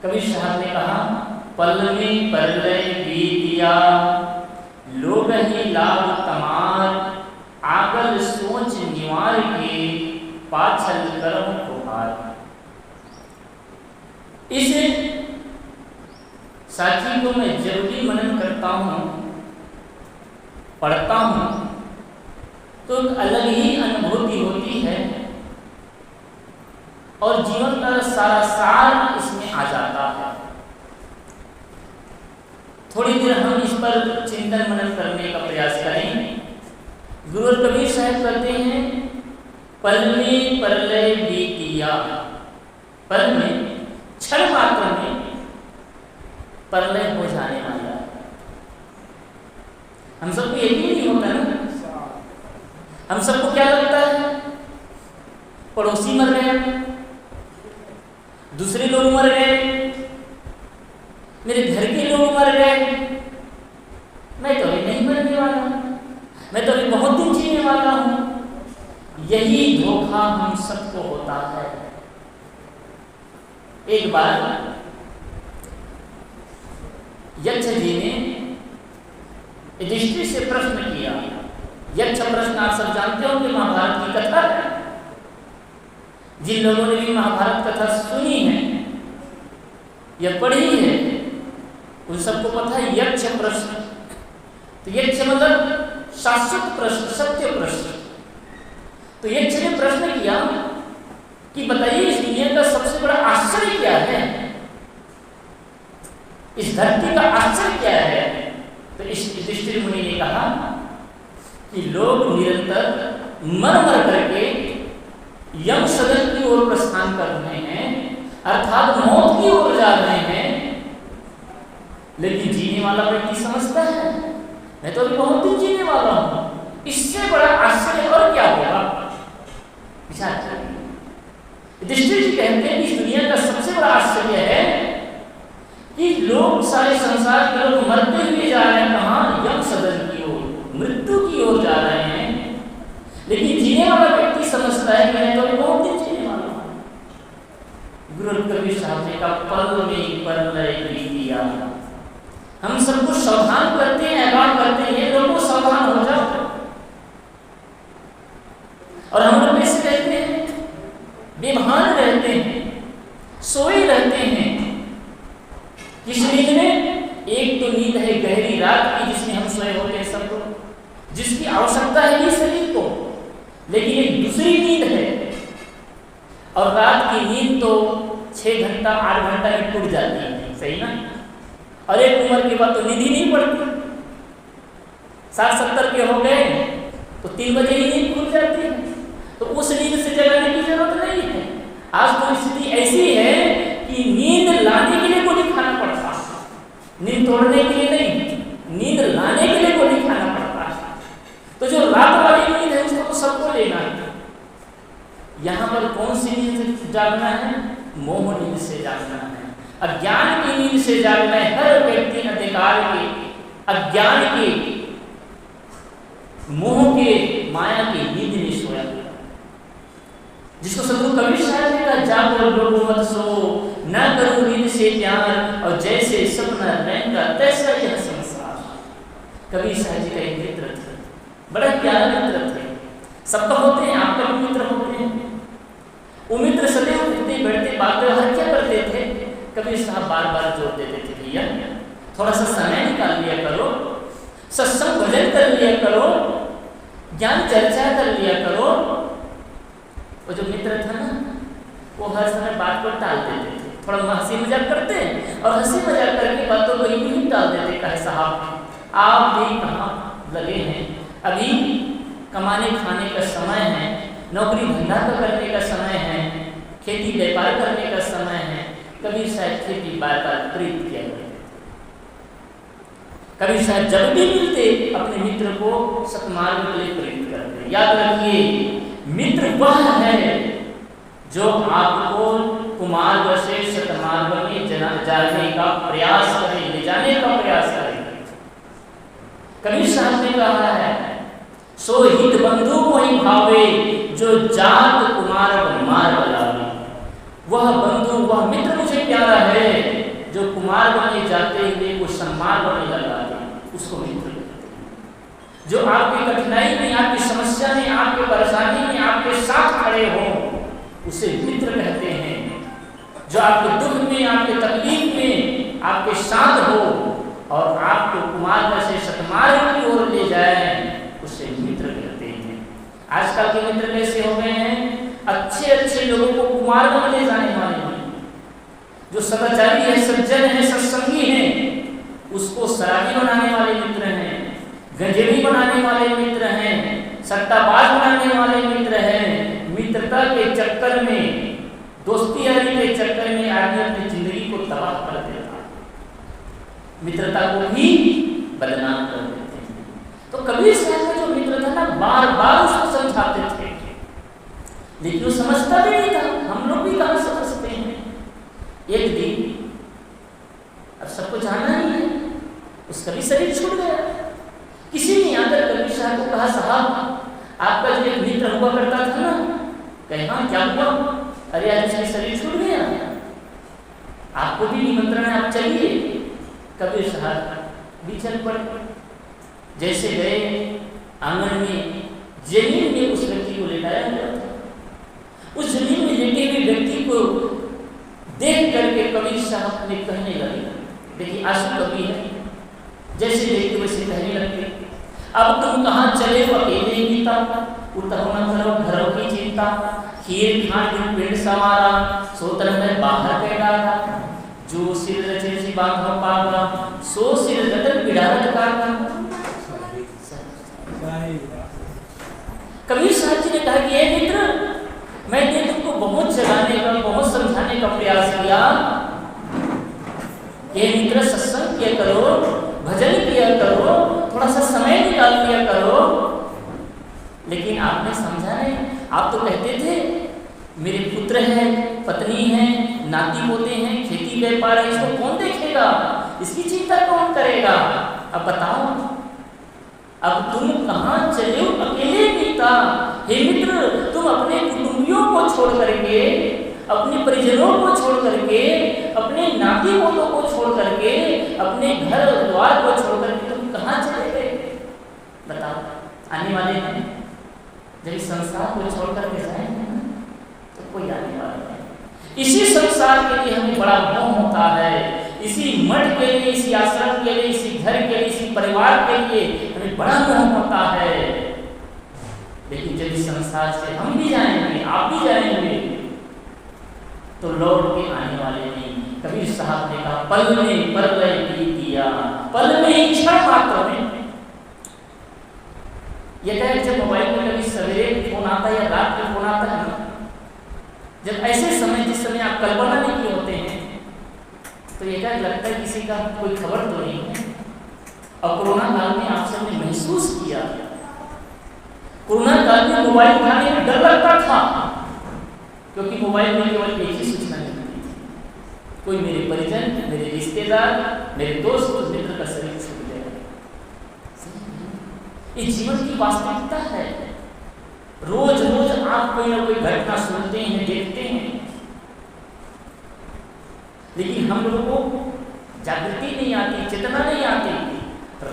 कबीर साहब ने कहा, पल में परलय बीतिया लोग ही लाभ तमार, आगल सोच निवार के पाछल करम पुकार। इस साथी को मैं जरूरी मनन करता हूँ, पढ़ता हूँ तो एक अलग ही अनुभूति होती है और जीवन का सारा सार इसमें आ जाता है। थोड़ी देर हम इस पर चिंतन मनन करने का प्रयास करें। गुरु कबीर साहब कहते हैं, पल में परलय बीतिया, पल में क्षण मात्र में परलय हो जाने वाला है। हम सबको यही नहीं होता ना, हम सबको क्या लगता है, पड़ोसी मर गया, दूसरे लोग मर गए, मेरे घर के लोग मर गए, मैं तो अभी नहीं मरने वाला, मैं तो अभी बहुत दिन जीने वाला हूं। यही धोखा हम सबको होता है। एक बार यक्ष जी ने युधिष्ठिर से प्रश्न किया। यक्ष प्रश्न आप सब जानते हो कि महाभारत की कथा है। जिन लोगों ने भी महाभारत कथा सुनी है या पढ़ी है उन सबको पता है यक्ष प्रश्न। तो यक्ष मतलब शाश्वत प्रश्न, सत्य प्रश्न। तो यक्ष ने प्रश्न किया कि बताइए इस दुनिया का सबसे बड़ा आश्चर्य क्या है, इस धरती का आश्चर्य क्या है। तो इस युधिष्ठिर मुनि ने कहा कि लोग निरंतर मर मर करके यम सदन की ओर प्रस्थान कर रहे हैं, अर्थात मौत की ओर जा रहे हैं, लेकिन जीने वाला व्यक्ति समझता है मैं तो अभी बहुत दिन जीने वाला हूं। इससे बड़ा आश्चर्य और क्या होगा, विचार करिए। युधिष्ठिर जी कहते हैं कि इस दुनिया का सबसे बड़ा आश्चर्य है कि लोग सारे संसार के लोग मरते हुए जा रहे हैं, कहां, यम सदन की ओर, मृत्यु की ओर जा रहे हैं, लेकिन जीने वाला व्यक्ति समझता है कि मैं तो बहुत दिन जीने वाला हूं। गुरु कबीर साहब ने कहा, पल में परलय बीतिया। हम सबको सावधान करते हैं, आगाह करते हैं, लोगों सावधान हो जाओ। और हम लोग ऐसे रहते हैं, बेभान रहते हैं, सोए रहते हैं। किस नींद में? एक तो नींद है गहरी रात की जिसमें हम सोए होते हैं सब लोग, जिसकी आवश्यकता है इस शरीर को, लेकिन एक दूसरी नींद है। और रात की नींद तो 6 घंटा 8 घंटा में टूट जाती है, सही ना। और एक उम्र के बाद तो नींद ही नहीं पड़ती। 60-70 के हो गए तो 3 बजे ही नींद खुल जाती है, तो उस नींद से जगाने की जरूरत नहीं है। आज तो स्थिति ऐसी है कि नींद लाने के लिए गोली खाना पड़ता है, नींद तोड़ने के लिए नहीं, नींद लाने के लिए गोली खाना पड़ता है। तो जो रात वाली नींद है उसको तो सबको लेना है। यहाँ पर कौन सी नींद से जागना है? मोह नींद से जागना है, अज्ञान की नींद से जागना है। हर व्यक्ति अधिकार के, अज्ञान के, मोह के, माया की नींद में सोया, जिसको सदगुरु कबीर साहब ने कहा, जागो लोगो मत सो, न करो नींद से प्यार, और जैसे सपना रहेगा तैसा यह संसार। कबीर साहब जी का एक मित्र थे, बड़ा प्यारा मित्र थे। सबका होते हैं, आपका भी मित्र होते हैं। वो मित्र सदैव उठते बैठते बात व्यवहार क्या करते थे? कबीर साहब बार बार जोर देते थे, भैया थोड़ा सा समय निकाल लिया करो, सत्संग भजन कर लिया करो, ज्ञान चर्चा कर लिया करो। वो जो मित्र था ना, वो हर समय बात को टाल देते थे, थोड़ा हंसी मजाक करते और हंसी मजाक करके बातों को यूं ही टाल देते। कहे साहब आप भी कहाँ लगे हैं, अभी कमाने खाने का समय है, नौकरी धंधा करने का समय है, खेती व्यापार करने का समय है। कबीर साहब खेती व्यापार प्रेरित किया करते थे। कबीर साहब जब भी मिलते अपने मित्र को सतमार्ग के लिए प्रेरित करते। याद रखिए, मित्र वह है जो आपको कुमार्ग से सतमार्ग में जाने का प्रयास करे, ले जाने का प्रयास करे। कबीर साहब ने कहा है, सो हित बंधु मोहि भावे, जो जात कुमार मार बलावे। वह बंधु, वह मित्र मुझे प्यारा है जो कुमार बने जाते हुए वो सम्मान बने लगाते उसको मित्र कहते हैं। जो आपकी कठिनाई में, आपकी समस्या में, आपके परेशानी में आपके साथ खड़े हो उसे मित्र कहते हैं। जो आपके दुख में, आपके तकलीफ में आपके साथ हो और आपको कुमार से सतमार्ग की ओर ले जाए उसे मित्र कहते हैं। आजकल के मित्र कैसे हो गए हैं? अच्छे अच्छे लोगों को कुमार में ले जाने वाले हैं। जो सदाचारी है, सज्जन है, सत्संगी है, उसको शराबी बनाने वाले मित्र हैं, गंजेबी बनाने वाले मित्र हैं, सट्टाबाज बनाने वाले मित्र हैं। मित्रता के चक्कर में, दोस्ती यारी के चक्कर में आदमी अपनी जिंदगी को तबाह कर देता है, मित्रता को भी बदनाम कर देते हैं। तो कबीर साहब का जो मित्र था ना, बार बार उसको समझाते थे, लेकिन वो समझता भी नहीं था। हम लोग भी कहाँ समझते हैं। एक दिन, अब सबको जानना ही है, उसका भी शरीर छूट गया। किसी ने आकर कबीर साहब को कहा, साहब आपका जो एक मित्र हुआ करता था ना, कहे हाँ क्या हुआ? अरे आज उसका शरीर छूट गया, आपको भी निमंत्रण है, आप चलिए। कबीर साहब भी चल पड़े। जैसे गए, आंगन में जमीन में उस व्यक्ति को लेटाया हुआ था। उस जमीन में लेटे हुए व्यक्ति को देख करके कबीर साहब ने कहने लगे, देखिए आंसू कवि है, जैसे देखते वैसे कहने लगे, अब तुम कहाँ चले हो अकेले ही बीता, उतरो न करो घरों की चिंता, खीर खान पेड़ सवारा, सोतर में बाहर के डाला, जो सिर रचे सी बांधो पागा, सो सिर रतन बिड़ारत कागा। कबीर साहब जी ने कहा कि ये मित्र, मैंने तुमको बहुत जगाने का, बहुत समझाने का प्रयास किया, ये मित्र सत्संग किया करो, भजन किया करो, थोड़ा सा समय निकाल लिया करो, लेकिन आपने समझा नहीं। आप तो कहते थे मेरे पुत्र हैं, पत्नी है, नाती पोते हैं, खेती व्यापार है, इसको कौन देखेगा, इसकी चिंता कौन करेगा। अब बताओ, अब तुम कहाँ चले हो अकेले बीता। हे मित्र, तुम अपने कुटुंबियों को छोड़ करके, अपने परिजनों को छोड़ करके, अपने नाती पोतों को छोड़ करके, अपने घर द्वार को छोड़ करके तुम कहाँ चले गए? बताओ, आने वाले हैं जब इस संसार को छोड़ करके जाएंगे तो कोई आने वाला नहीं। इसी संसार के लिए हमें बड़ा मोह होता है, इसी मठ के लिए, इसी आश्रम के लिए, इसी घर के लिए, इसी परिवार के लिए हमें बड़ा मोह होता है। लेकिन जब इस संसार से हम भी जाएंगे, आप भी जाएंगे, तो लौट के आने वाले नहीं। कबीर साहब ने कहा, पल में परलय बीत दिया, पल में ही क्षण मात्र में। ये कहे जब मोबाइल में कभी सवेरे फोन आता है या रात में फोन आता है, जब ऐसे समय, जिस समय आप कल्पना नहीं किए होते हैं, तो ये क्या लगता है किसी का कोई खबर तो नहीं है। और कोरोना काल में आप सबने महसूस किया, कोरोना काल में मोबाइल उठाने में डर लगता था, क्योंकि मोबाइल में केवल एक ही सूचना मिलती थी, कोई मेरे परिजन, मेरे रिश्तेदार, मेरे दोस्त, मित्र का शरीर छूट गया। ये जीवन की वास्तविकता है। रोज रोज आप कोई ना कोई घटना सुनते हैं, देखते हैं, लेकिन हम लोगों को जागृति नहीं आती, चेतना नहीं आती।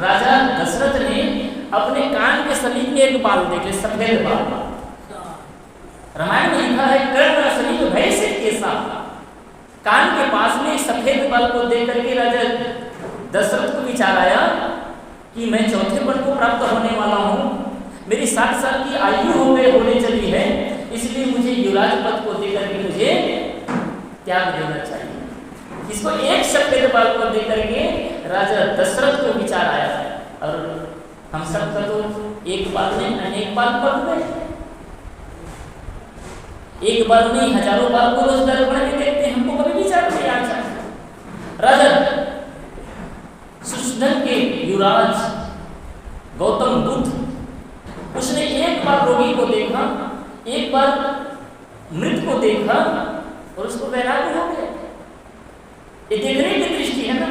राजा दशरथ ने अपने कान के समीप में एक बाल देखे, सफेद बाल। रामायण में लिखा है, कर्ण समीप भय से केसा। कान के पास में सफेद बाल को देख करके राजा दशरथ को विचार आया कि मैं चौथे वन को प्राप्त होने वाला हूँ, मेरी 60 साल की आयु होने चली है, इसलिए मुझे युवराज पद को देकर के मुझे त्याग देना चाहिए। इसको एक सफेद बाल को देकर के राजा दशरथ को विचार आया। और हम सब का तो एक बाल नहीं अनेक बाल पड़ गए, एक बाल नहीं हजारों बाल को रोज दर्पण में देखते हैं, हमको कभी विचार नहीं आता। राजा सुशोधन के युवराज गौतम बुद्ध, उसने एक बार रोगी को देखा, एक बार मृत को देखा और उसको वैराग्य हो गया। ये देखने की दृष्टि है ना।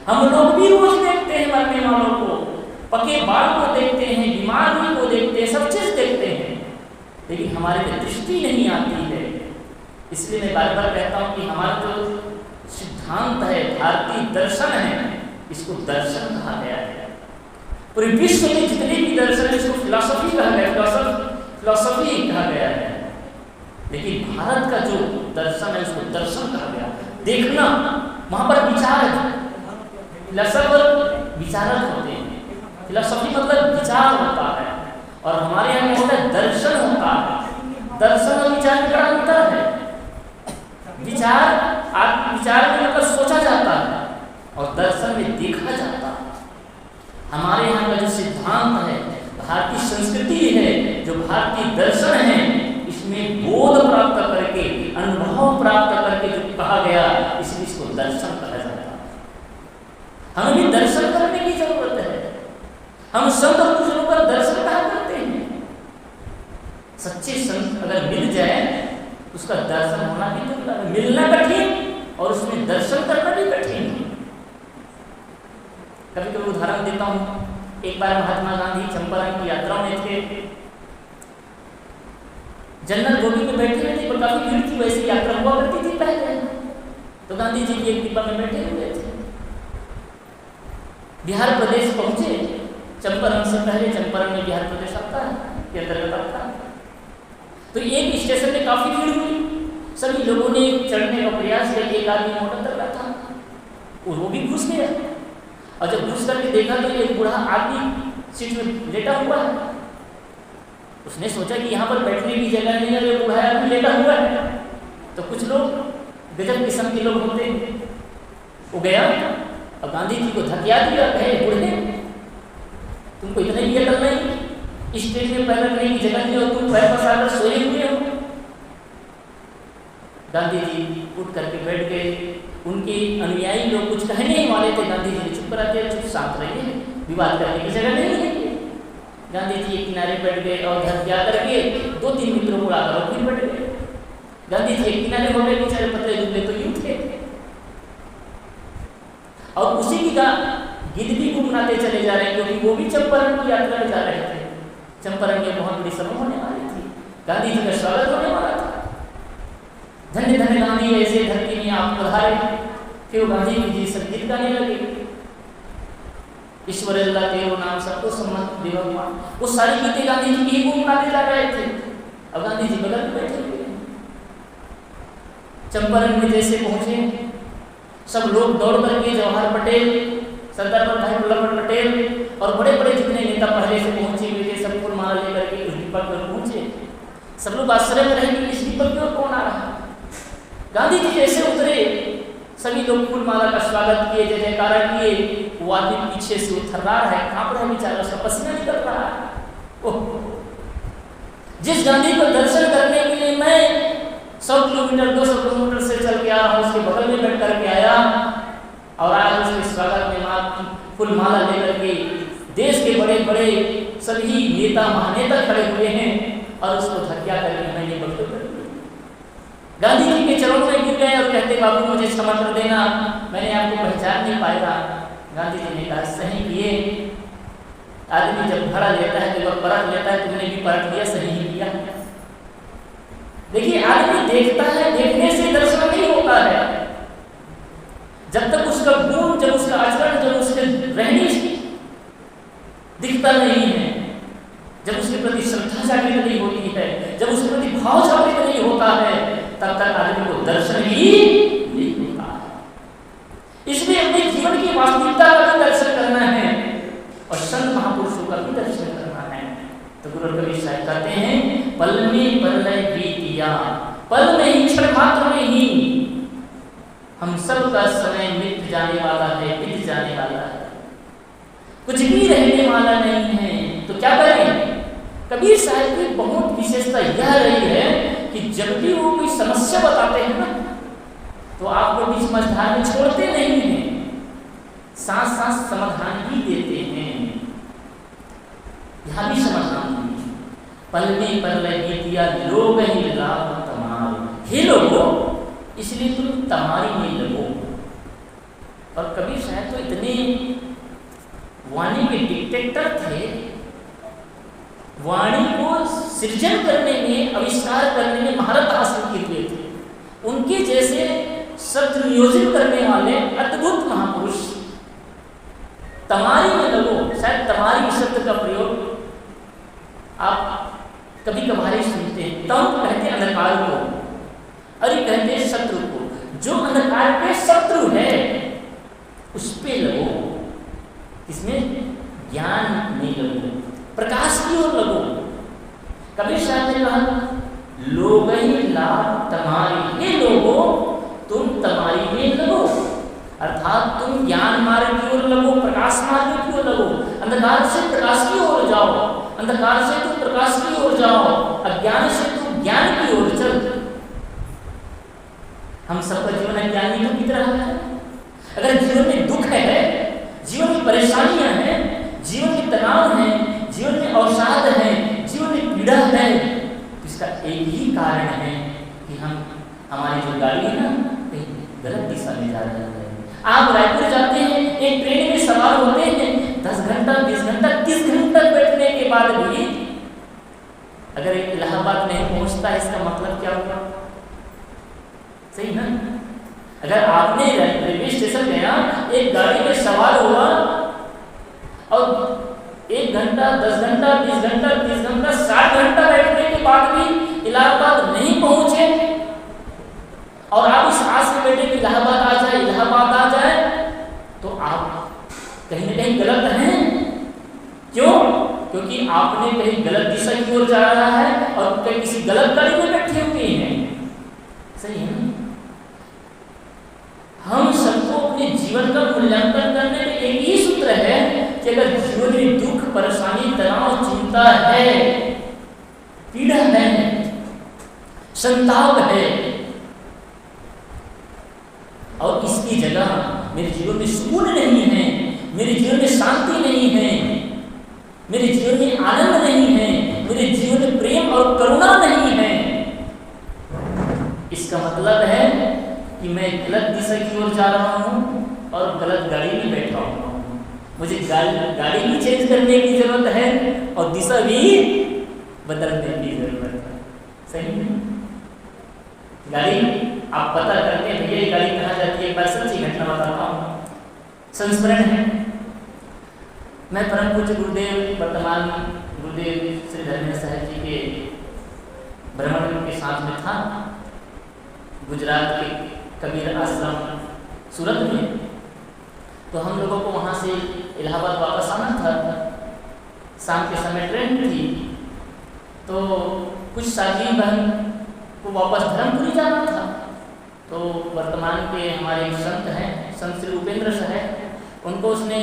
हम लोग भी रोज देखते हैं मरने वालों को, पके बाल को देखते हैं, बीमार हुई को देखते हैं, सब चीज देखते हैं, लेकिन हमारे में दृष्टि नहीं आती है। इसलिए मैं बार बार कहता हूँ कि हमारा जो सिद्धांत है, भारतीय दर्शन है, इसको दर्शन कहा गया है। पूरे विश्व में जितने भी दर्शन है इसको फिलॉसफी कहा गया, फिलॉसफी कहा गया है। लेकिन भारत का जो दर्शन है उसको दर्शन कहा गया। देखना, वहां पर विचार है, फिलॉसफर विचारक होते हैं, फिलॉसफी मतलब विचार होता है, और हमारे यहाँ क्या होता है, दर्शन होता है। दर्शन और विचार में बड़ा अंतर है। विचार में मतलब सोचा जाता है और दर्शन में देखा जाता है। हमारे यहाँ का जो सिद्धांत है, भारतीय संस्कृति है, जो भारतीय दर्शन है, इसमें बोध प्राप्त करके, अनुभव प्राप्त करके जो कहा गया, इसलिए इसको दर्शन कहा जाता है। हमें भी दर्शन करने की जरूरत है। हम संत पुरुषों का दर्शन कहा करते हैं। सच्चे संत अगर मिल जाए तो उसका दर्शन होना भी दुर्लभ है, मिलना कठिन और उसमें दर्शन करना भी कठिन। कभी कभी उदाहरण देता हूँ। एक बार महात्मा गांधी चंपारण की यात्रा में थे, जनरल बोगी में बैठे हुए थे, पर काफी भीड़ थी, वैसी यात्रा हुआ करती थी पहले। तो गांधी जी एक डिब्बा में बैठे हुए थे। बिहार प्रदेश पहुंचे, चंपारण से पहले, चंपारण में बिहार प्रदेश आता है, के अंतर्गत आता है। तो एक स्टेशन में काफी भीड़ हुई, सभी लोगों ने चढ़ने का प्रयास किया। एक आदमी मोटर कर रहा था, वो भी घुस गया, और जब घुस करके देखा तो एक बूढ़ा आदमी सीट में लेटा हुआ है। उसने सोचा कि यहाँ पर बैठने की जगह नहीं है, वो बूढ़ा आदमी लेटा हुआ है। तो कुछ लोग गजब किस्म के लोग होते हैं, वो गया और गांधी जी को धकिया दिया, कहे बूढ़े तुमको इतने भी अकल नहीं, स्टेज में पैर रखने की जगह नहीं हो, तुम पैर पसार कर सोए हुए हो। गांधी जी उठ करके बैठ गए। उनके अनुयायी लोग कुछ कहने ही वाले थे, गांधी जी ने चुप करा दिया, चुप शांत रहिए, विवाद करने की जगह नहीं है। गांधी जी एक किनारे बैठ गए और धकिया करके 2-3 मित्रों को आकर फिर बैठ गए। गांधी जी एक किनारे हो गए, बेचारे पतले दुबले तो यूं थे, और उसी की गिद्ध भी गुनगुनाते चले जा रहे हैं, क्योंकि वो भी चंपारण की यात्रा में जा रहे थे। चंपारण में बहुत बड़ी सभा होने वाली थी, गांधी जी का स्वागत होने वाला था। धन्य धन्य गांधी ऐसे धरती में आप पधारे। फिर गांधी जी संगीत गाने लगे, ईश्वर अल्लाह तेरो नाम सबको सम्मत दे भगवान। वो सारी गीतें गांधी जी की ही गुनगुनाते जा रहे थे, और गांधी जी बगल में बैठे हुए। चंपारण में जैसे पहुंचे, सब लोग दौड़ करके जवाहर पटेल, सरदार वल्लभ भाई पटेल और बड़े बड़े जितने नेता पहले से पहुंचे हुए थे, सब फूल माला लेकर के उस दीपक पर पहुंचे। सब लोग आश्चर्य में रहे कि इस दीपक की ओर कौन आ रहा है। गांधी जी जैसे उतरे, सभी लोग फूल माला का स्वागत किए, जय जयकारा किए। वो आदमी पीछे से उतर रहा है, कांप रहा है बेचारा, उसका पसीना निकल रहा है। ओह, जिस गांधी को दर्शन करने के लिए मैं 100 किलोमीटर 200 किलोमीटर से चल के आ रहा हूँ, उसके बगल में बैठ करके आया, और आज उसके स्वागत में फूल माला लेकर के देश के बड़े बड़े सभी नेता महानेता खड़े हुए हैं, और उसको धकिया करके मैंने बगल कर दिया। गांधी जी के चरणों में गिर गए और कहते, बाबू मुझे क्षमा कर देना, मैंने आपको पहचान नहीं पाया। गांधी जी ने कहा, सही किए, आदमी जब भाड़ा लेता है तो वह परख लेता है, तुमने भी परख लिया, सही ही किया। देखिए, आदमी देखता है, देखने से दर्शन नहीं होता है। जब तक उसका गुण, जब उसका आचरण, जब उसके रहनी दिखता नहीं है, जब उसके प्रति श्रद्धा जागृत नहीं होती है, जब उसके प्रति भाव जागृत नहीं होता है, तब तक आदमी को दर्शन ही नहीं होता है। इसलिए अपने जीवन की वास्तविकता का भी दर्शन करना है और संत महापुरुषों का भी दर्शन करना है। तो गुरु कबीर साहब कहते हैं, पल में प्रलय बीतिया, पल में ही, क्षण मात्र में ही हम सब का समय मिट जाने वाला है, बीत जाने वाला है, कुछ भी रहने वाला नहीं है। तो क्या करें? कबीर साहब की बहुत विशेषता यह रही है कि जब भी वो कोई समस्या बताते हैं ना, तो आपको बीच मझधार में छोड़ते नहीं हैं, साथ साथ समाधान भी देते हैं। यहाँ भी समाधान है, पल में प्रलय बीतिया, लोग ही लाभ तमाम, हे लोगों इसलिए तुम तमारी में लगो। और कबीर साहब तो इतने वाणी के डिक्टेटर थे, वाणी को सृजन करने में, आविष्कार करने में महारत हासिल किए हुए थे। उनके जैसे शब्द नियोजित करने वाले अद्भुत महापुरुष। तमारी में लगो, शायद तमारी शब्द का प्रयोग आप कभी कभार ही सुनते हैं। तम कहते हैं अंधकार को, अरे कहते हैं शत्रु को। जो अंधकार के शत्रु है उस पे लगो, इसमें ज्ञान नहीं लगो, प्रकाश की ओर लगो। कबीर साहब ने कहा लोग ही लाभ तमारी, हे लोगो तुम तमारी में लगो, अर्थात तुम ज्ञान मार्ग की ओर लगो, प्रकाश मार्ग की ओर लगो। अंधकार से प्रकाश की ओर जाओ, अंधकार से तुम प्रकाश की ओर जाओ, अज्ञान से तुम ज्ञान की ओर चल। हम सबका जीवन अज्ञानी की तरह है। अगर जीवन में दुख है, जीवन में परेशानियां हैं, जीवन में तनाव है, जीवन में अवसाद है, जीवन में पीड़ा है, तो इसका एक ही कारण है कि हमारी जो गाड़ी है ना गलत दिशा में जा रही है। आप रायपुर जाते हैं, एक ट्रेन में सवार होते हैं, 10 घंटा 20 घंटा 30 घंटा बैठने के बाद भी अगर इलाहाबाद नहीं पहुंचता, इसका मतलब क्या होगा? सही ना? अगर आपने रेलवे स्टेशन गया, एक गाड़ी में सवार हुआ और 1 घंटा 10 घंटा 20 घंटा 30 घंटा 60 घंटा बैठने के बाद भी इलाहाबाद नहीं पहुंचे और आप इस आस में बैठे कि इलाहाबाद आ जाए, इलाहाबाद आ जाए, तो आप कहीं ना कहीं गलत हैं। क्यों? क्योंकि आपने कहीं गलत दिशा की ओर जा रहा है और कहीं किसी गलत गाड़ी में बैठे हुए हैं। सही है ना? हम सबको अपने जीवन का मूल्यांकन करने में एक ही सूत्र है कि अगर जीवन में दुख, परेशानी, तनाव, चिंता है, पीड़ा है, संताप है और इसकी जगह मेरे जीवन में सुकून नहीं है, मेरे जीवन में शांति नहीं है, मेरे जीवन में आनंद नहीं है, मेरे जीवन में प्रेम और करुणा नहीं है, इसका मतलब है कि मैं गलत दिशा की ओर जा रहा हूँ और गलत गाड़ी में बैठा हूँ। मुझे गाड़ी भी चेंज करने की जरूरत है और दिशा भी बदलने की जरूरत है। सही है? गाड़ी आप पता करते हैं भैया ये गाड़ी कहाँ जाती है। एक बार सच्ची घटना बताता हूँ, संस्मरण है। मैं परम पूज्य गुरुदेव वर्तमान गुरुदेव श्री धर्मेंद्र साहब जी के भ्रमण के साथ में था गुजरात के कबीर आश्रम सूरत में। तो हम लोगों को वहाँ से इलाहाबाद वापस आना था, शाम के समय ट्रेन थी, तो कुछ साथी बहन को वापस धर्मपुरी जाना था। तो वर्तमान के हमारे एक संत हैं, संत श्री उपेंद्र साहब, उनको उसने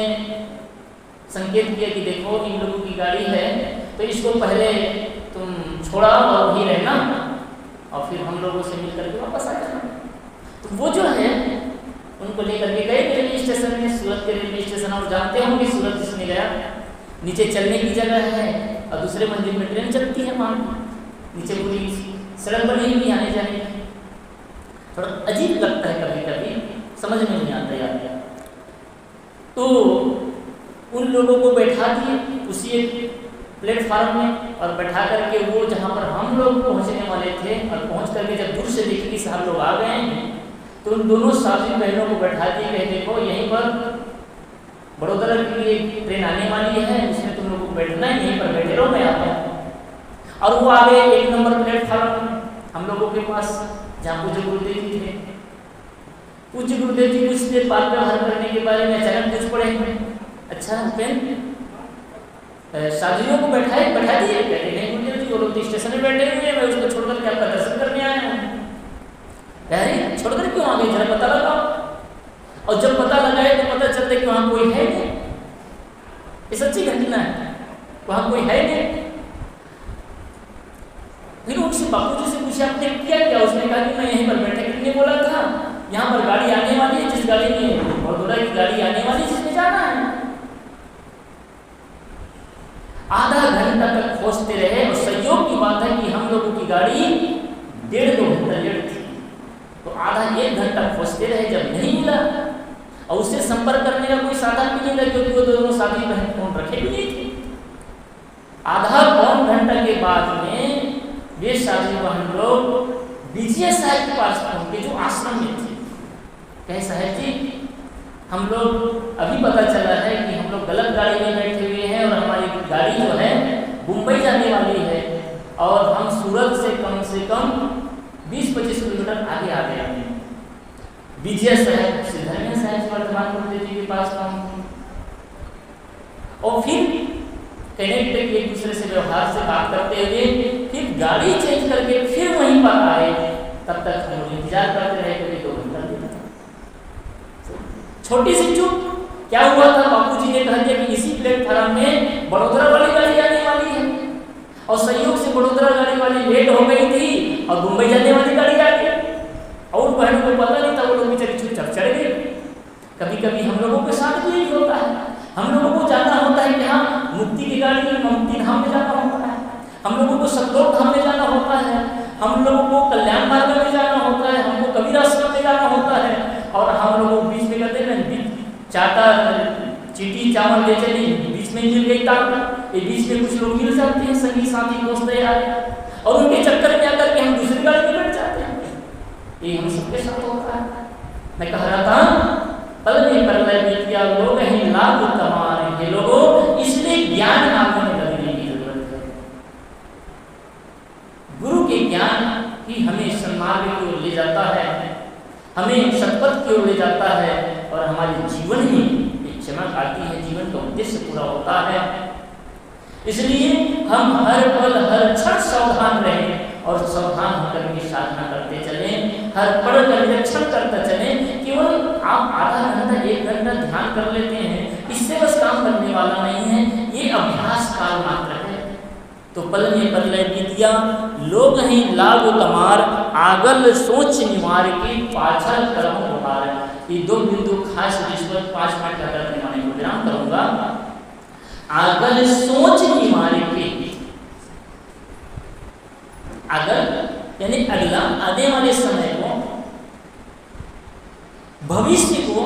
संकेत किया कि देखो इन लोगों की गाड़ी है तो इसको पहले तुम छोड़ा और वहीं रहना और फिर हम लोगों से मिल करके वापस आ जाना। तो वो जो है उनको लेकर के गए रेलवे स्टेशन में, सूरत के रेलवे स्टेशन। और जानते होंगे सूरत जिसमें गया, नीचे चलने की जगह है और दूसरे मंजिल में ट्रेन चलती है, वहाँ नीचे पूरी सड़क बनी हुई आने जाने की। थोड़ा अजीब लगता है कभी कभी, समझ में नहीं आता यार। तो उन लोगों को बैठा दिए उसी एक प्लेटफार्म में और बैठा करके वो जहाँ पर हम लोग पहुँचने वाले थे और पहुँच करके जब दूर से देखे कि साहब लोग आ गए हैं, तो उन दोनों साथी बहनों को बैठा दिए कि देखो यहीं पर बड़ोदरा के लिए ट्रेन आने वाली है, उसमें तुम लोग को बैठना है, यहीं पर बैठे रहो, मैं आता हूँ। और वो आ गए 1 नंबर प्लेटफार्म हम लोगों के पास, जहाँ पूज्य गुरुदेव जी थे। पूज्य गुरुदेव जी कुछ देर बात व्यवहार करने के बारे में अचानक पूछ पड़े, अच्छा पेन शादियों को बैठा दिए? कहते नहीं गुरुदेव जी, वो लोग स्टेशन में बैठे हुए हैं, मैं उसको छोड़ करके आपका दर्शन करने आया हूँ। अरे छोड़ कर क्यों आ गए, जरा पता लगाओ। और जब पता लगाए तो पता चलता है कि वहाँ कोई है नहीं। ये सच्ची घटना है, वहाँ कोई है नहीं। फिर उनसे बापू जी से पूछा आपने किया क्या? उसने कहा कि मैं यहीं पर बैठे कितने बोला था, यहाँ पर गाड़ी आने वाली है, जिस गाड़ी में बड़ोदरा की गाड़ी आने वाली है, जिसमें जाना है। आधा घंटा तक खोजते रहे और संयोग की बात है कि हम लोगों की गाड़ी 1.5-2 घंटा लेट थी। तो आधा 1 घंटा खोजते रहे, जब नहीं मिला और उससे संपर्क करने का कोई साधन भी नहीं था क्योंकि वो दोनों साथी बहन फोन रखे भी नहीं थे। आधा पौन घंटा के बाद में वे साथी बहन लोग विजय साहब के पास पहुंचे जो आश्रम में थे। कहे साहब जी हम लोग अभी पता चला है कि हम लोग गलत गाड़ी में बैठे हुए हैं और हमारी गाड़ी जो है मुंबई जाने वाली है और हम सूरत से कम 20-25 किलोमीटर आगे आ गए हैं। विजय साहब सिद्धरमैया साहब वर्तमान गुरुदेव जी के पास पहुंचे और फिर कनेक्ट एक दूसरे से व्यवहार से बात करते हुए फिर गाड़ी चेंज करके फिर वहीं पर आए। तब तक हम लोग इंतजार करते रहे कभी 2 घंटा देता। छोटी सी चूक क्या हुआ था, बापूजी ने कह दिया कि इसी प्लेटफार्म में बड़ोदरा वाली गाड़ी आने वाली है और संयोग से बड़ोदरा गाड़ी वाली लेट हो गई थी और मुंबई जाने वाली गाड़ी आ गई और बहनों को पता नहीं था, वो लोग बेचारे चुपचाप चढ़ गए। कभी कभी हम लोगों के साथ भी यही होता है। हम लोगों को जाना होता है कि हाँ मुक्ति की गाड़ी में मुक्ति धाम में जाना होता है, हम लोगों को सतलोक धाम में जाना होता है, हम लोगों को कल्याण मार्ग में जाना होता है, हमको कबीराश्रम में जाना होता है और हम लोगों को बीच में कहते हैं चाटा चीटी चावल ले चले, बीच में मिल गई तार, ये बीच में कुछ लोग मिल जाते हैं संगी साथी दोस्त यार और उनके चक्कर में आकर के हम दूसरी गाड़ी में बैठ जाते हैं। ये हम सबके साथ होता है। मैं कह रहा था पल में प्रलय बीतिया लोग हैं लाभ तमाम हे लोगों, इसलिए ज्ञान आपको लगने की जरूरत है। गुरु के ज्ञान ही हमें सन्मार्ग की ओर ले जाता है, हमें सतपथ की ओर ले जाता है और हमारे जीवन में एक चमक आती है, जीवन का उद्देश्य पूरा होता है। इसलिए हम हर पल हर क्षण सावधान रहें और सावधान होकर के साधना करते चलें, हर पल का निरीक्षण करते चलें। केवल आप आधा घंटा 1 घंटा ध्यान कर लेते हैं, इससे बस काम करने वाला नहीं है, ये अभ्यास काल मात्र है। तो पल में प्रलय बीतिया लोग ही लाग तमार आगल सोच निवार के पाछल कर्म उभार। ये 2 बिंदु खास जिस पर 5 मिनट का करने वाले को विराम करूंगा। आगल सोच निवार के, अगल यानी अगला आने वाले समय को, भविष्य को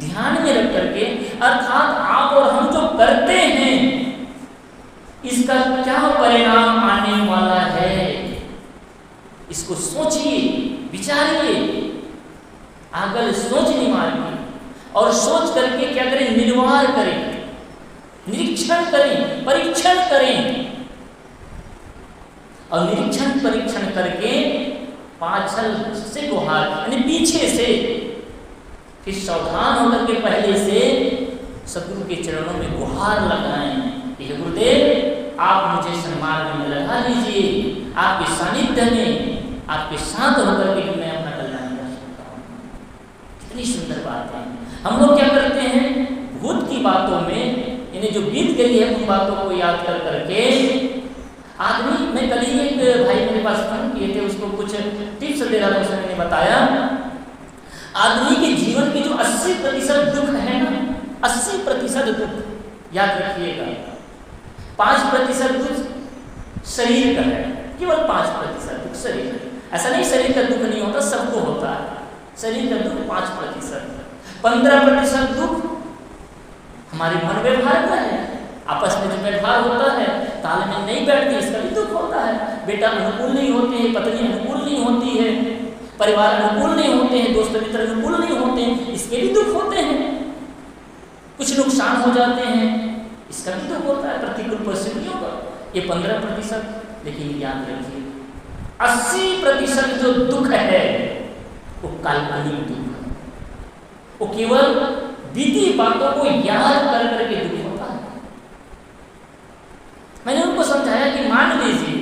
ध्यान में रख करके, अर्थात आप और हम जो करते हैं इसका क्या परिणाम आने वाला है, इसको सोचिए, विचारिए। आगल सोच निवारिए और सोच करके क्या करें, निर्वाह करें, निरीक्षण करें, परीक्षण करें और निरीक्षण परीक्षण करके पाछल से गुहार यानी पीछे से फिर सावधान होकर के पहले से सदगुरु के चरणों में गुहार लगाएं। ये गुरुदेव आप मुझे सन्मार्ग में लगा लीजिए, आपके सानिध्य में आपके साथ होकर के मैं अपना कल्याण कर सकता हूँ। कितनी सुंदर बात है। हम लोग क्या करते हैं, भूत की बातों में यानी जो बीत गई है उन बातों को याद कर करके आदमी, मैं कल ही एक भाई मेरे पास फोन किए थे, उसको कुछ टिप्स दे रहा था, उसने मैंने बताया आदमी के जीवन के जो 80% दुख है ना, 80% दुख याद रखिएगा, 5% दुख शरीर का है, केवल 5% दुख शरीर। ऐसा नहीं शरीर का दुख नहीं होता, सबको होता है शरीर का दुख 5%। 15% दुख हमारे मन व्यवहार का है, आपस में जो व्यवहार होता है, तालमेल नहीं बैठती, इसका भी दुख होता है। बेटा अनुकूल नहीं होते हैं, पत्नी अनुकूल नहीं होती है, परिवार अनुकूल नहीं होते हैं, दोस्त मित्र अनुकूल नहीं होते हैं, इसके भी दुख होते हैं। कुछ नुकसान हो जाते हैं, इसका भी दुख होता है, प्रतिकूल परिस्थितियों का। ये 15%, लेकिन याद रखिए 80% जो दुख है वो काल्पनिक दुख है, वो केवल बीती बातों को याद कर करके दुख होता है। मैंने उनको समझाया कि मान लीजिए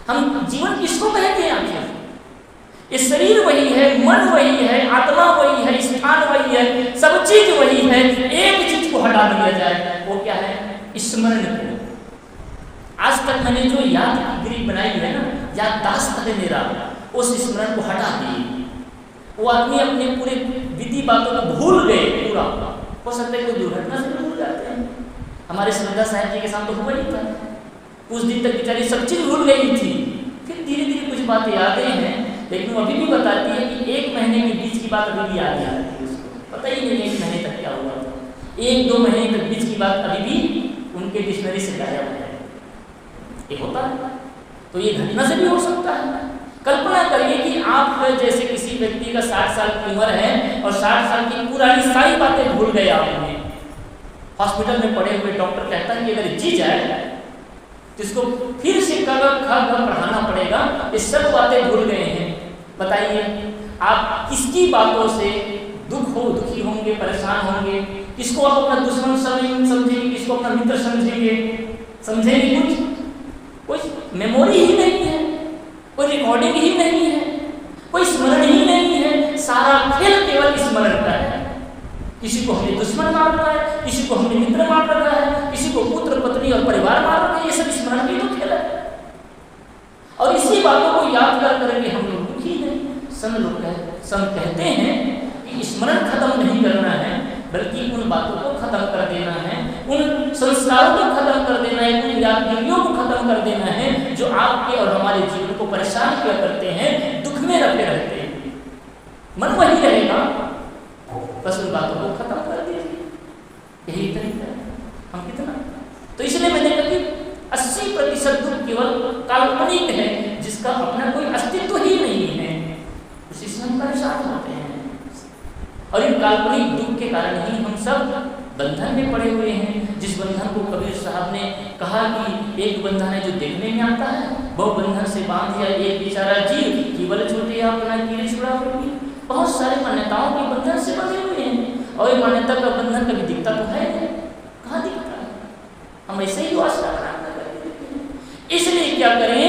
हम जीवन किसको कहते हैं आखिर, ये शरीर वही है, मन वही है, आत्मा वही है, स्थान वही है, सब चीज वही है। एक चीज को हटा दिया जाए, वो क्या है, स्मरण को। आज तक मैंने जो यादगिरी बनाई है ना, याददाश्त है मेरा, उस स्मरण को हटा दिए। वो आदमी अपने पूरे विधि बातों को भूल गए पूरा। हो सकता है कोई दुर्घटना से भूल जाते हैं। हमारे श्रद्धा साहब जी के साथ तो हुआ ही था, कुछ दिन तक बेचारी सब चीज भूल गई थी, फिर धीरे धीरे कुछ बातें यादें हैं, लेकिन वो अभी भी बताती है कि 1 महीने के बीच की बात अभी भी याद आती है उसको, पता ही नहीं 1 महीने तक क्या हुआ था, 1-2 महीने तक बीच की बात अभी भी उनके डिक्शनरी से गायब है। ये होता है, तो ये घटना से भी हो सकता है। कल्पना करिए कि आप जैसे किसी व्यक्ति का 60 साल की उम्र है और 60 साल की पुरानी सारी बातें भूल गए आपने। हॉस्पिटल में पड़े हुए डॉक्टर कहता है कि अगर जी जाए तो इसको फिर से क ख ग पढ़ाना पड़ेगा, ये सब बातें भूल गए हैं। बताइए आप किसकी बातों से दुखी होंगे, परेशान होंगे? किसको आप अपना दुश्मन समझेंगे, किसको अपना मित्र समझेंगे? समझेंगे कुछ मेमोरी ही नहीं है, कोई रिकॉर्डिंग ही नहीं है, कोई स्मरण ही नहीं है। सारा खेल केवल स्मरण का है। किसी को हमने दुश्मन मार रखा है, किसी को हमने मित्र मार रखा है, किसी को पुत्र पत्नी और परिवार मार रखा है। ये सब स्मरण की तो खेल है। और इसी बातों को याद कर करके हम लोग दुखी हैं। संत कहते हैं कि स्मरण खत्म नहीं करना है, बल्कि उन बातों को खत्म कर देना है, उन संस्कारों को खत्म कर देना है, उन यादगिरियों को खत्म कर देना है जो आपके और हमारे जीवन को परेशान किया करते हैं, दुख में रखे रहते हैं। मन वही रहेगा, बस उन बातों को खत्म कर दीजिए। यही तरीका है। हम कितना तो इसलिए मैंने कहा कि 80% दुख केवल काल्पनिक है, जिसका अपना कोई अस्तित्व ही नहीं है, उसी से हम परेशान होते हैं। और इन काल्पनिक दुख के कारण ही हम सब बंधन में पड़े हुए हैं। जिस बंधन को कबीर साहब ने कहा कि एक बंधन है जो देखने में आता है, बहु बंधन से बांध दिया एक बेचारा जीव, केवल छोटे अपना कीड़े छुड़ा होगी। बहुत सारे मान्यताओं के बंधन से बंधे हुए हैं, और ये मान्यता का बंधन कभी दिखता तो है नहीं। कहाँ दिखता है? हम ऐसे ही वासना प्राप्त करते हैं। इसलिए क्या करें,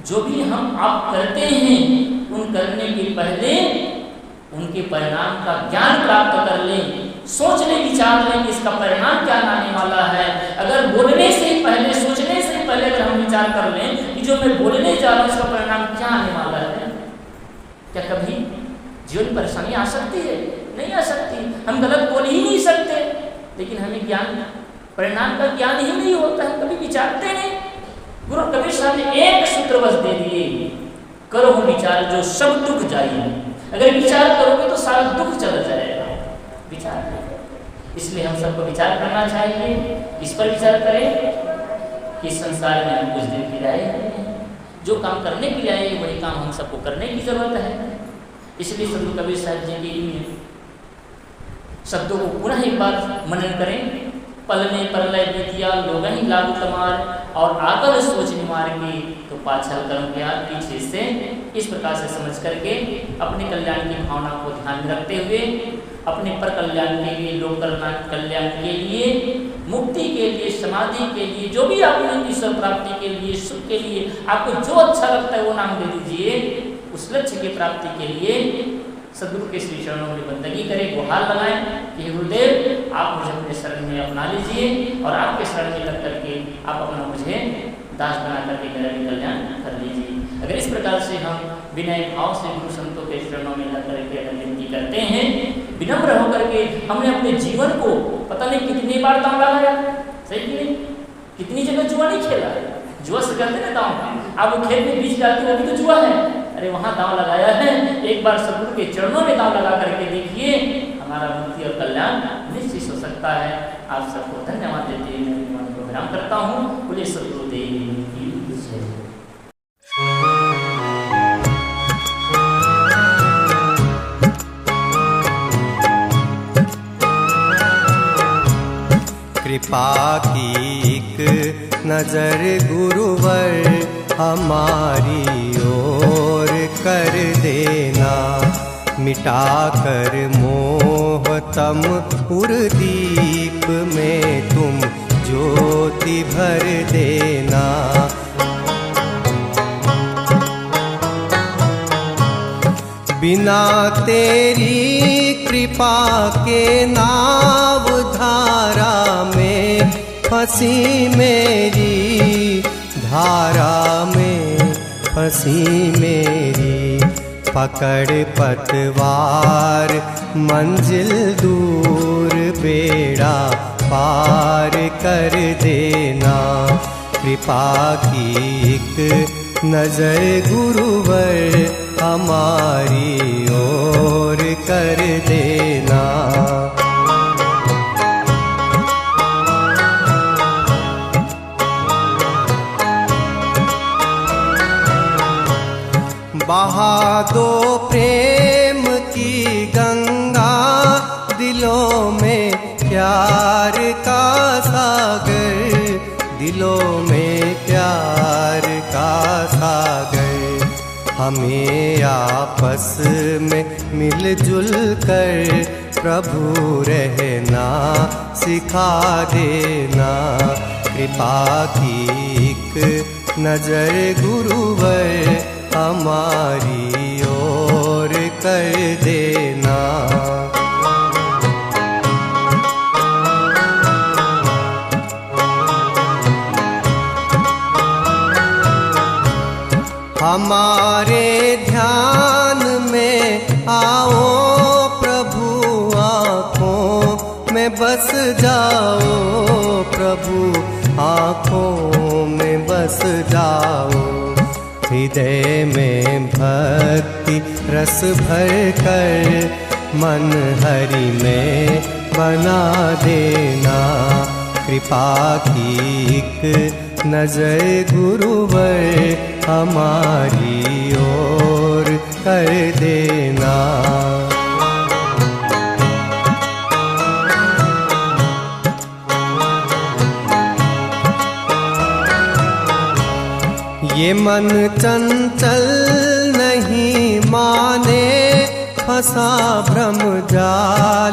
जो भी हम आप करते हैं उन करने के पहले उनके परिणाम का ज्ञान प्राप्त कर लें, सोच लें, विचार लें कि इसका परिणाम क्या आने वाला है। अगर बोलने से पहले, सोचने से पहले अगर हम विचार कर लें कि जो मैं बोलने जा रहा हूँ इसका परिणाम क्या आने वाला है, क्या कभी जीवन परेशानी आ सकती है? नहीं आ सकती। हम गलत बोल ही नहीं सकते, लेकिन हमें ज्ञान, परिणाम का ज्ञान ही नहीं होता है, कभी विचारते नहीं। गुरु कबीर साहब ने एक सूत्र बस दे दिए, करो विचार जो सब दुख जाइए। अगर विचार करोगे तो सारा दुख चला जाएगा। विचार, इसलिए हम सबको विचार करना चाहिए। इस पर विचार करें कि संसार में हम कुछ दिन के लिए आए हैं, जो काम करने के लिए आए हैं वही काम हम सबको करने की जरूरत है। इसलिए सदगुरु कबीर साहब जी के शब्दों को पुनः एक बार मनन करें। पलने परलय विद्या लोग ही लागू तमार, और आकर सोच निमार के तो पाछल कर्म गया पीछे से। इस प्रकार से समझ करके अपने कल्याण की भावना को ध्यान में रखते हुए, अपने पर कल्याण के लिए, लोक कल्याण के लिए, मुक्ति के लिए, समाधि के लिए, जो भी आपने ईश्वर प्राप्ति के लिए, सुख के लिए आपको जो अच्छा लगता है वो नाम दे दीजिए। उस लक्ष्य की प्राप्ति के लिए सदगुरु के श्री चरणों में बंदगी करें, गुहार लगाएं कि गुरुदेव आप मुझे अपने शरण में अपना लीजिए, और आपके शरण में लग करके आप अपना मुझे दास बना करके मेरा भी कल्याण कर लीजिए। अगर इस प्रकार से हम विनय भाव से गुरु संतों के चरणों में लग करके अगर विनती करते हैं, विनम्र होकर के, हमने अपने जीवन को पता नहीं कितनी बार दांव लगाया, सही कि नहीं? कितनी जगह जुआ नहीं खेला? जुआ से करते ना दांव, आप वो खेत में बीच जाते हो, अभी तो जुआ है। अरे वहाँ दांव लगाया है, एक बार सदगुरु के चरणों में दांव लगा करके देखिए, हमारा मुक्ति और कल्याण निश्चित हो सकता है। आप सबको धन्यवाद देते हुए मैं मन को विराम करता हूँ। बोले सदगुरुदेव की जय। कृपा की एक नजर गुरुवर हमारी ओर कर देना, मिटा कर मोह तम उर्दीप में तुम ज्योति भर देना। बिना तेरी कृपा के नाव धारा में फंसी मेरी, धारा में फंसी मेरी। पकड़ पतवार मंजिल दूर, बेड़ा पार कर देना। कृपा की एक नजर गुरुवर हमारी ओर कर देना। दो प्रेम की गंगा, दिलों में प्यार का सागर, दिलों में प्यार का सागर। हमें आपस में मिलजुल कर प्रभु रहना सिखा देना। कृपा की एक नजर गुरुवर हमारी ओर कर देना। हमारे ध्यान में आओ प्रभु, आँखों में बस जाओ प्रभु, आँखों में बस जाओ। हृदय में भक्ति रस भर कर मन हरि में बना देना। कृपा की एक नजर गुरुवर हमारी ओर कर देना। ये मन चंचल नहीं माने, फंसा भ्रम जाल